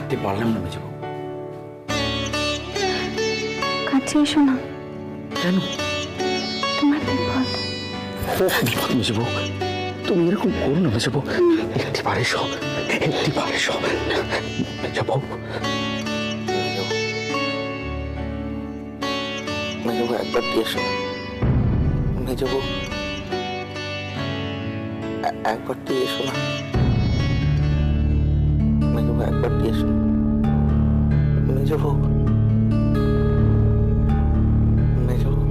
থাকতে পারলাম না মেজবাবু। কাছে এসো না। কেন? তোমার বিপদ। বিপদ মেজবাবু, তুমি এরকম করো না মেজবাবু। একটি পারে সব, একটি পারে সব মেজবাবু। মেজবাবু একবারটি এসো। মেজবাবু একবারটি এসো না। মেজবাবু একবারটি এসো। মেজবাবু, মেজবাবু।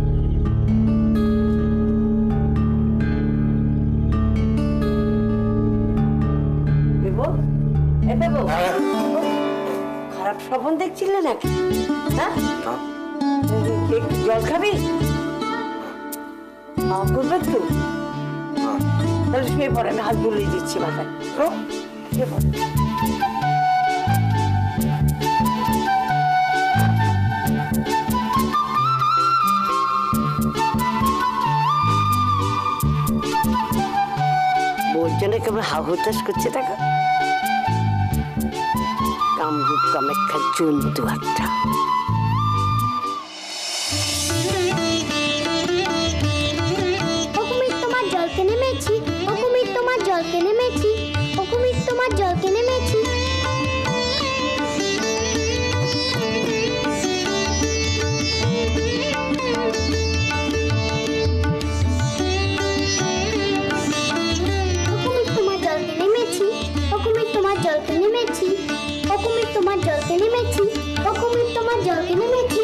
খারাপ স্বপ্ন দেখছিলে নাকি? হ্যাঁ, একটু জল খাবি? করবে তো তাহলে শুয়ে পড়ে, আমি হাত বুলিয়ে দিচ্ছি মাথায়। শুয়ে পড়ে। বোর জন্য কেমন হাহুতাস করছে টাকা। কামরূপ কামাখ্যার জন্তু একটা। তোমার জলকে নেমেছি, ও কুমির তোমার জলকে নেমেছি, ও কুমির তোমার জলকে নেমেছি। তোমার জলকে নেমেছি, ও কুমির তোমার জলকে নেমেছি।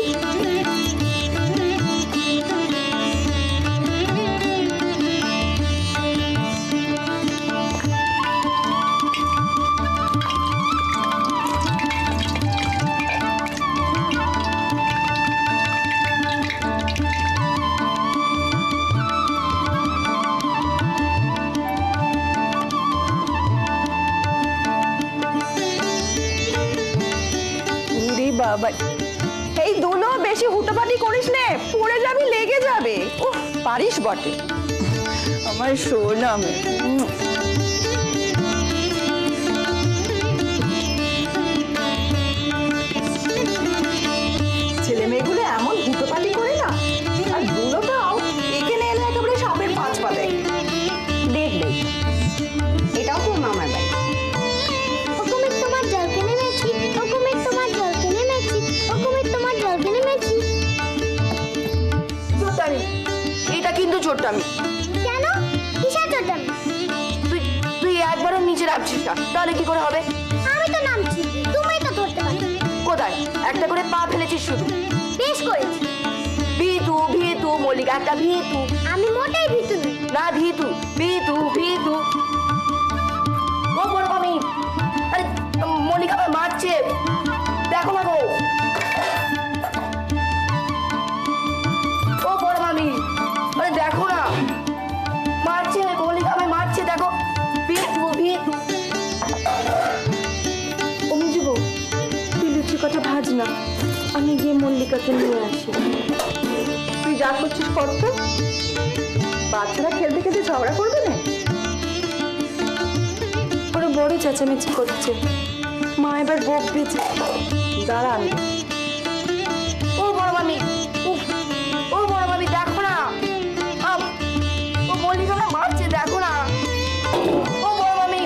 বাবা, এই দুলো বেশি হুটোপাটি করিস নে, পড়ে যাবি, লেগে যাবে। উফ, পারিস বটে আমার সোনা মেয়ে। ছেলে মেয়েগুলো এমন হুটোপাটি করে না, আর দুলোটাও এখানে এলে একেবারে সাপের পাঁচ পা দেয়। দেখবে, এটাও তোর মামার বাড়ি। এটা কিন্তু ছোট্টামি। কেন? কিসের ছোট্টামি? তুই একবারও নিচে নামছিস না, তাহলে কি করে হবে? আমি তো নামছি, তুমি তো ধরতে পারো। কোথায়? একটা করে পা ফেলেছিস শুধু। বেশ করেছি। ভিতু ভিতু মল্লিকা, একটা ভিতু। আমি মোটেই ভীতু নই। না ভিতু, ভিতু ভিতু। ও বড় মামি, আরে মল্লিকা আমায় মারছে, দেখো না গো। ও বড় মামি, আরে দেখো না, মারছে মল্লিকা আমায় মারছে, দেখো। ভিতু ভিতু। ও মিজুবু, তুই লুচি কটা ভাজ না, আমি গিয়ে মল্লিকাকে নিয়ে আসি। তুই যা করছিস কর তো, বাচ্চারা খেলতে খেলতে ঝগড়া করবে না। ওরা বড় চেঁচামেচি করছে, মা এবার বকবে যে। দাঁড়া আমি। ও বড় মামি, ও বড় মামি, দেখো না, ও মল্লিকা আমায় মারছে, দেখো না। ও বড় মামি,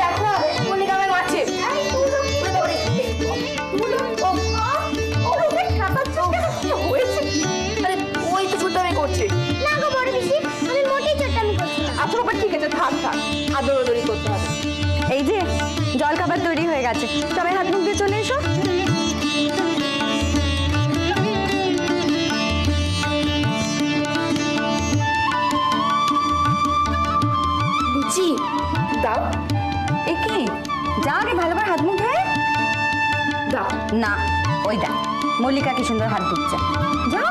দেখো না, মল্লিকা আমায় মারছে। আরে ওই তো ছোট্টামি করছে। না গো বড় পিসি, আমি মোটেই ছোট্টামি করছি না। আচ্ছা বাবা, ঠিক আছে, থাক থাক, আদরাদরি করতে হবে। এই যে জল খাবার তৈরি হয়ে গেছে, সবাই হাত মুখ দিয়ে চলে এসো। লুচি দাও। এ কি, যা আগে ভালো করে হাত মুখ ধুয়ে দাও। না, ওই দেখ মল্লিকা কি সুন্দর হাত ধুচ্ছে, যাও।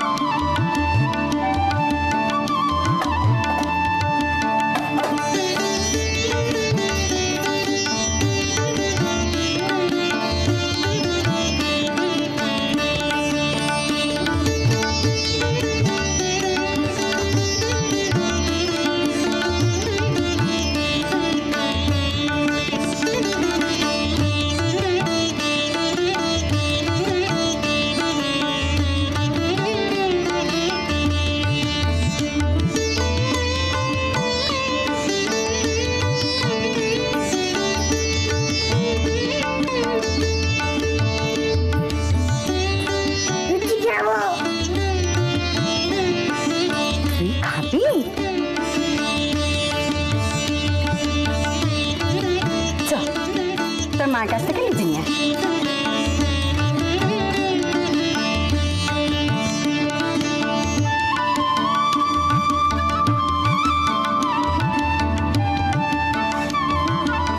মার কাছ থেকে লুচি নিয়ে আসি।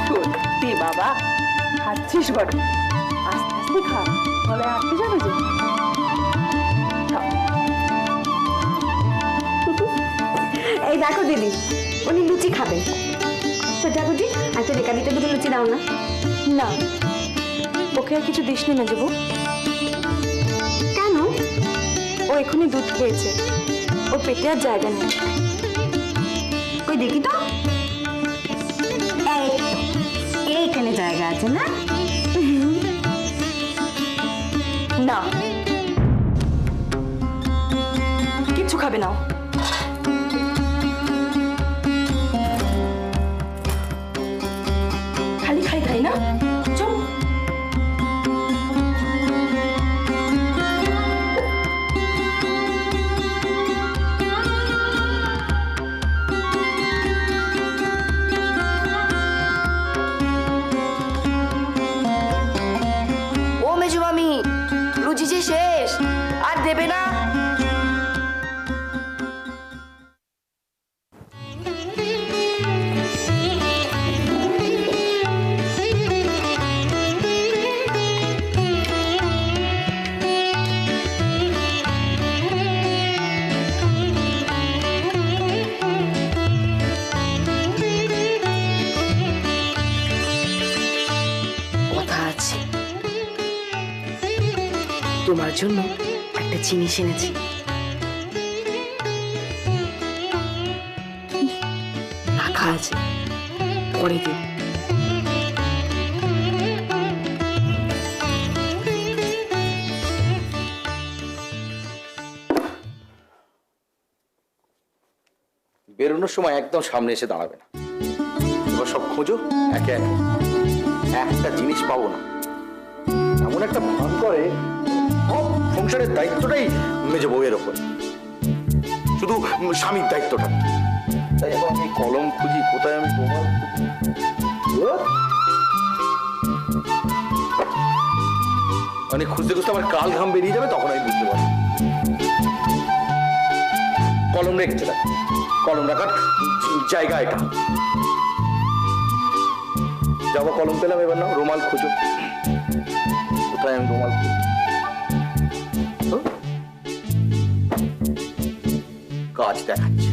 সত্যি বাবা খাচ্ছিস বড়, আস্তে আস্তে খা, গলায় আটকে যাবে যে। এই দেখো দিদি, উনি লুচি খাবেন। তো ঠাকুরজি আচ্ছা রেখাদিতে দুটো লুচি দাও না। না, ওকে আর কিছু দিস নি মেজবু। কেন? ও এখনই দুধ খেয়েছে, ওর পেটে আর জায়গা নেই। কই দেখি তো। এইখানে জায়গা আছে না? না, কিচ্ছু খাবে না ও। খালি খাই খাই না, চল। ও মেজু মামি, লুচি যে শেষ, আর দেবে না? কথা আছে, তোমার জন্য একটা জিনিস এনেছি। রাখা আছে, পরে দিন। বেরোনোর সময় একদম সামনে এসে দাঁড়াবে না। এবার সব খোঁজো একে একে, একটা জিনিস পাবো না। এমন একটা ভান করে সব সংসারের দায়িত্বটাই মেজে বউয়ের ওপর, শুধু স্বামীর দায়িত্বটা। তাই এখন আমি কলম খুঁজি, কোথায় আমি রুমাল খুঁজি, মানে খুঁজতে খুঁজতে আমার কাল ঘাম বেরিয়ে যাবে, তখন আমি বুঝতে পারবো। কলম রেখেছে, দেখ কলম রাখার জায়গা এটা। যাবো, কলম পেলাম, এবার না রুমাল খুঁজো, কোথায় আমি রুমাল খুঁজি। কাজ দেখাচ্ছে,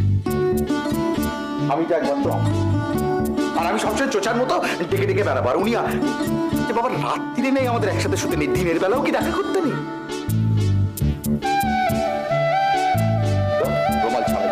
আমি তো একমাত্র আর আমি সবসময় চোচার মতো ডেকে ডেকে বেড়াবো। আর উনি যে বাবা রাত্রিরে নেই, আমাদের একসাথে শুতে নেই, দিনের বেলাও কি দেখা করতে নেই? রুমাল ছাড়াই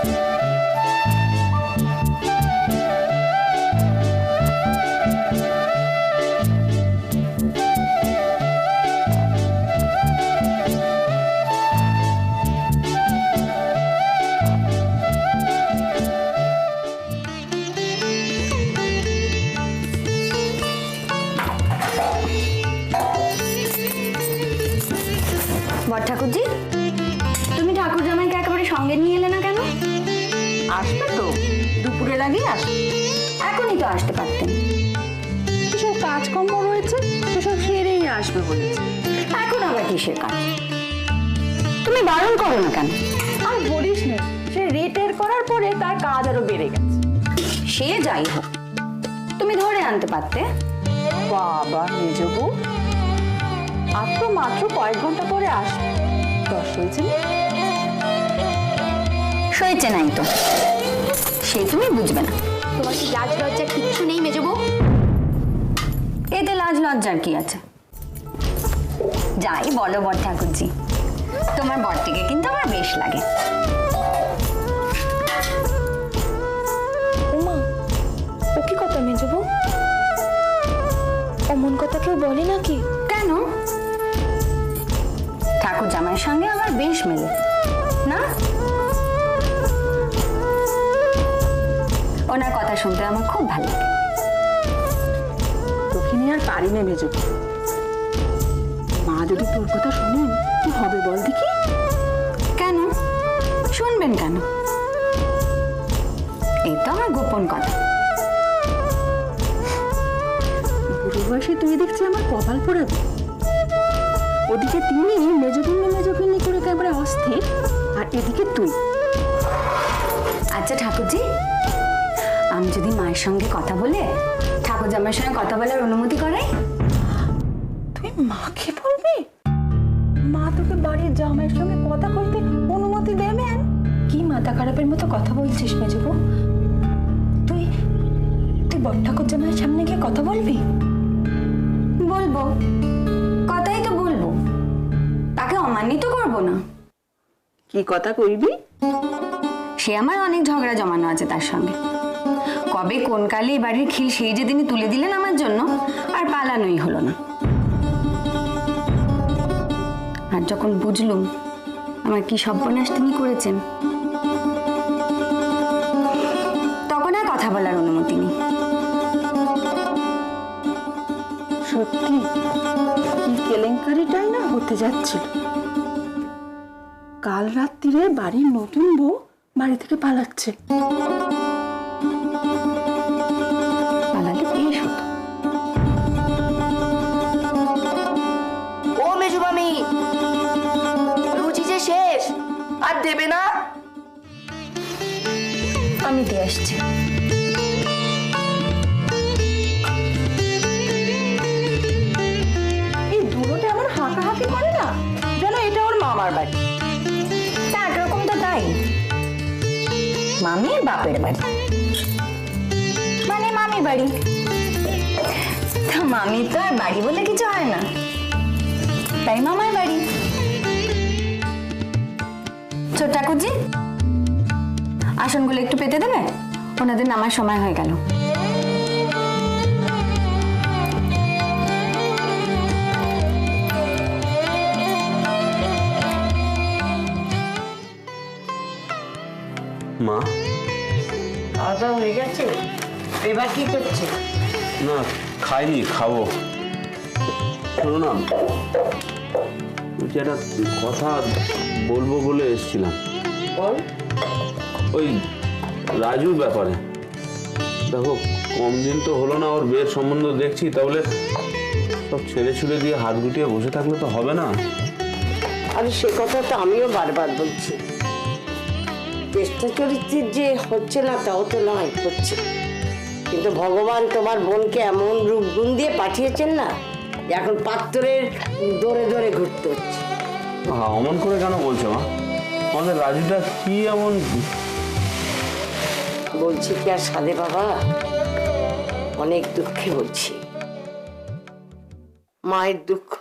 বড় ঠাকুরজি, তুমি ঠাকুর জামাইকে একেবারে সঙ্গে নিয়ে এলে না কেন? আসবে তো, দুপুরের আগেই আসবে। এখনই তো আসতে পারতেন। এসব কাজকর্ম রয়েছে, সেসব সেরেই আসবে বলেছে। এখন আবার কিসের কাজ? তুমি বারণ করো না কেন? আর বলিস না, সে রিটায়ার করার পরে তার কাজ আরো বেড়ে গেছে। সে যাই হোক, তুমি ধরে আনতে পারতে। বাবা মেজবু, আর তো মাত্র কয়েক ঘন্টা পরে আসবে। 10 হয়েছে না? সইছে নাই তো, সে তুমি বুঝবে না। তোমার কি লাজ লজ্জা কিচ্ছু নেই মেজবু? এতে লাজ লজ্জার কি আছে? যাই বলো বড় ঠাকুরজি, তোমার বরটিকে কিন্তু আমার বেশ লাগে। উমা, ও কি কথা মেজবু? অমন কথা কেউ বলে নাকি? কেন? ঠাকুর জামাইয়ের সঙ্গে আমার বেশ মেলে না? ওনার কথা শুনতে আমার খুব ভালো লাগে। তোকে নিয়ে আর পারি না মেজবু। মা যদি তোর কথা শোনেন কি হবে বল দেখি? কেন শুনবেন কেন? এই তো আমার গোপন কথা। বুড়ো বয়সে তুই দেখছি আমার কপাল পোড়াবি। ওদিকে তিনি মেজপিন্নি করে একেবারে অস্থির, আর এদিকে তুই। আচ্ছা ঠাকুরজি, আমি যদি মায়ের সঙ্গে কথা বলে ঠাকুর জামাইয়ের সঙ্গে কথা বলার অনুমতি করাই? তুই মাকে বলবি? মা তোকে বাড়ির জামাইয়ের সঙ্গে কথা বলতে অনুমতি দেবেন? কি মাথা খারাপের মতো কথা বলছিস মেজবু? তুই তুই বড় ঠাকুর জামাইয়ের সামনে গিয়ে কথা বলবি? বলবো, কথাই তো বলবো, তাকে অমান্বিত করবো না। কি কথা কইবি? সে আমার অনেক ঝগড়া জমানো আছে তার সঙ্গে। কবে কোন কালে এই বাড়ির খিল সেই যে তিনি তুলে দিলেন আমার জন্য, আর পালানোই হলো না। আর যখন বুঝলুম আমার কি সর্বনাশ তিনি করেছেন, তখন আর কথা বলার অনুমতি নেই। সত্যি কি কেলেঙ্কারিটাই না হতে যাচ্ছিল। কাল রাত্রিরে বাড়ির নতুন বউ বাড়ি থেকে পালাচ্ছে। পালালে বেশ হতো। ও মেজু মামি, লুচি যে শেষ, আর দেবে না? আমি দিয়ে আসছি। এই দুটোতে আমার হাঁকাহাঁকি করে না, যেন এটা ওর মামার বাড়ি। তা একরকম তো তাই, মামির বাপের বাড়ি মানে মামির বাড়ি। তা মামির তো আর বাড়ি বলে কিছু হয় না, তাই মামার বাড়ি। ছোট ঠাকুরজি, আসনগুলো একটু পেতে দেবে? ওনাদের নামার সময় হয়ে গেল। মা, খাওয়া দাওয়া হয়ে গেছে? এবার কি করছে? না খাইনি, খাবো। শোনো না, বলছি একটা কথা বলবো বলে এসেছিলাম। বল। ওই রাজুর ব্যাপারে। দেখো, কম দিন তো হলো না ওর বিয়ের সম্বন্ধ দেখছি, তাহলে সব ছেড়ে ছুড়ে দিয়ে হাত গুটিয়ে বসে থাকলে তো হবে না। আরে সে কথা তো আমিও বারবার বলছি। চেষ্টা চরিত্রের যে হচ্ছে না তাও তো নয়, হচ্ছে। কিন্তু ভগবান তোমার বোনকে এমন রূপ গুণ দিয়ে পাঠিয়েছেন না, এখন পাত্রের দৌড়ে দৌড়ে ঘুরতে হচ্ছে। অমন করে কেন বলছো মা? আমাদের রাজুটা কি এমন? বলছি কি আর সাধে বাবা, অনেক দুঃখে বলছি। মায়ের দুঃখ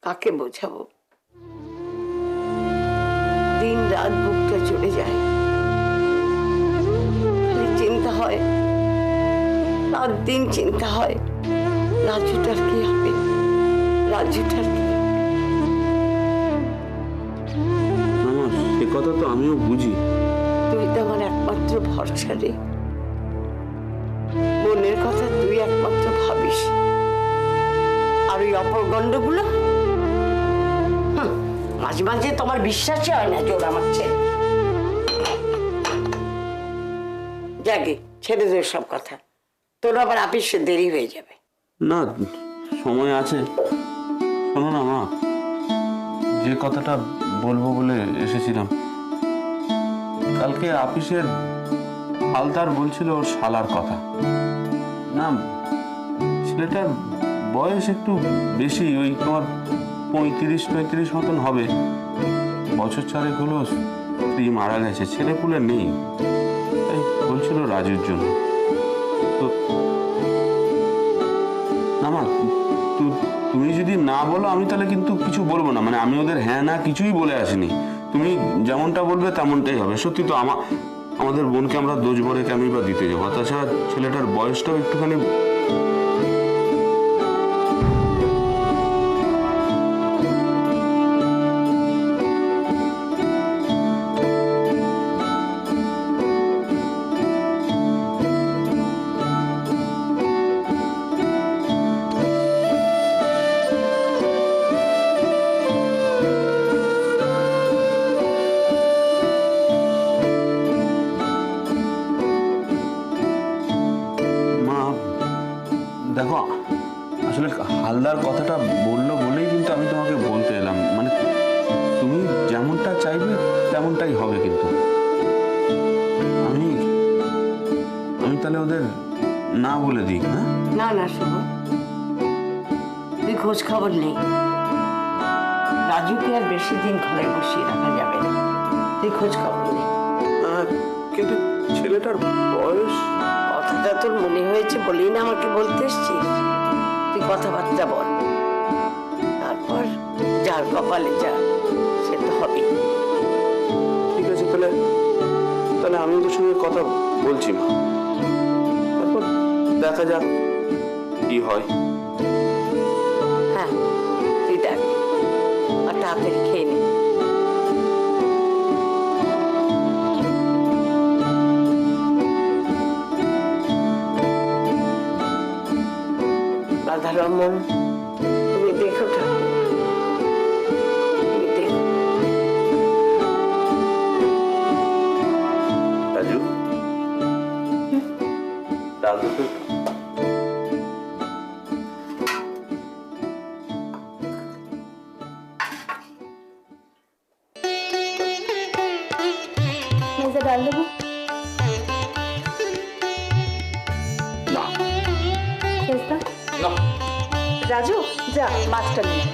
কাকে বোঝাবো? দিন রাত বুকটা চলে যায়, খালি চিন্তা হয়, রাত দিন চিন্তা হয়, রাজুটার কি হবে, রাজুটার কি হবে? না, সে কথা তো আমিও বুঝি। তুই তো আমার একমাত্র ভরসা রে। বোনের কথা তুই একমাত্র ভাবিস, আর ওই অপরগণ্ডগুলো মাঝে মাঝে তোমার বিশ্বাসই হয় না জোর আমার ছেলে। যাকে ছেড়ে দে সব কথা, তোর আবার আপিসে দেরি হয়ে যাবে। না, সময় আছে। শোনো না মা, যে কথাটা বলবো বলে এসেছিলাম, কালকে আপিসের হালদার বলছিল ওর শালার কথা। না, ছেলেটার বয়স একটু বেশি, ওই তোমার 35-35 মতন হবে। বছর চারেক হলো স্ত্রী মারা গেছে, ছেলেপুলে নেই, তাই বলছিল রাজুর জন্য। তো না মা, তুমি যদি না বলো আমি তাহলে কিন্তু কিছু বলবো না। মানে আমি ওদের হ্যাঁ না কিছুই বলে আসিনি। তুমি যেমনটা বলবে তেমনটাই হবে। সত্যি তো আমাদের বোনকে আমরা দোষ ভরে কেনই বা দিতে যাবো? তাছাড়া ছেলেটার বয়সটাও একটুখানি। দেখো, আসলে হালদার কথাটা বললো বলেই কিন্তু আমি তোমাকে বলতে এলাম, মানে তুমি যেমনটা চাইবে তেমনটাই হবে। কিন্তু আমি আমি তাহলে ওদের না বলে দিই। হ্যাঁ, না না শুভ, তুই খোঁজ খবর নেই। রাজুকে আর বেশি দিন ঘরে বসিয়ে রাখা যাবে না, তুই খোঁজ খবর নেই। কিন্তু ছেলেটার বয়স। কথাটা তোর মনে হয়েছে বলেই না আমাকে বলতে এসছিস। তুই কথাবার্তা বল, তারপর যার কপালে যা সে তো হবেই। ঠিক আছে, তাহলে তাহলে আমি ওদের সঙ্গে কথা বলছি মা, তারপর দেখা যাক কি হয়। হ্যাঁ তুই দেখ, আর তাড়াতাড়ি খেয়ে নে। রাধারমন, তুমি দেখো ঠাকুর, তুমি দেখো। রাজু, ডাল দুটো। মেজে ডাল দেবো? না চেষ্টা। না, রাজু যা মাছটা নিয়ে।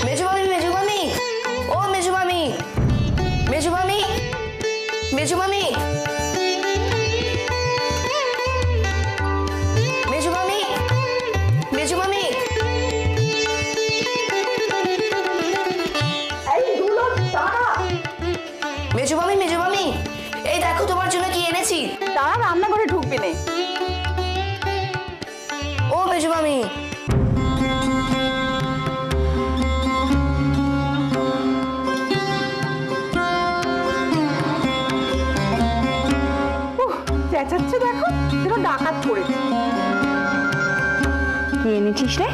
মেজুমামি, মেজুমামি, ও মেজুমামি, মেজুমামি, মেজুমামি, মেজুমামি, মেজুমামি। মেজুমামি, মেজুমামি, এই দেখো তোমার জন্য কি এনেছি। তারা রান্নাঘরে ঢুকবি নে। ও মেজুমামি, চেঁচাচ্ছে দেখো, যেন ডাকাত পড়েছে। কি এনেছিস রে?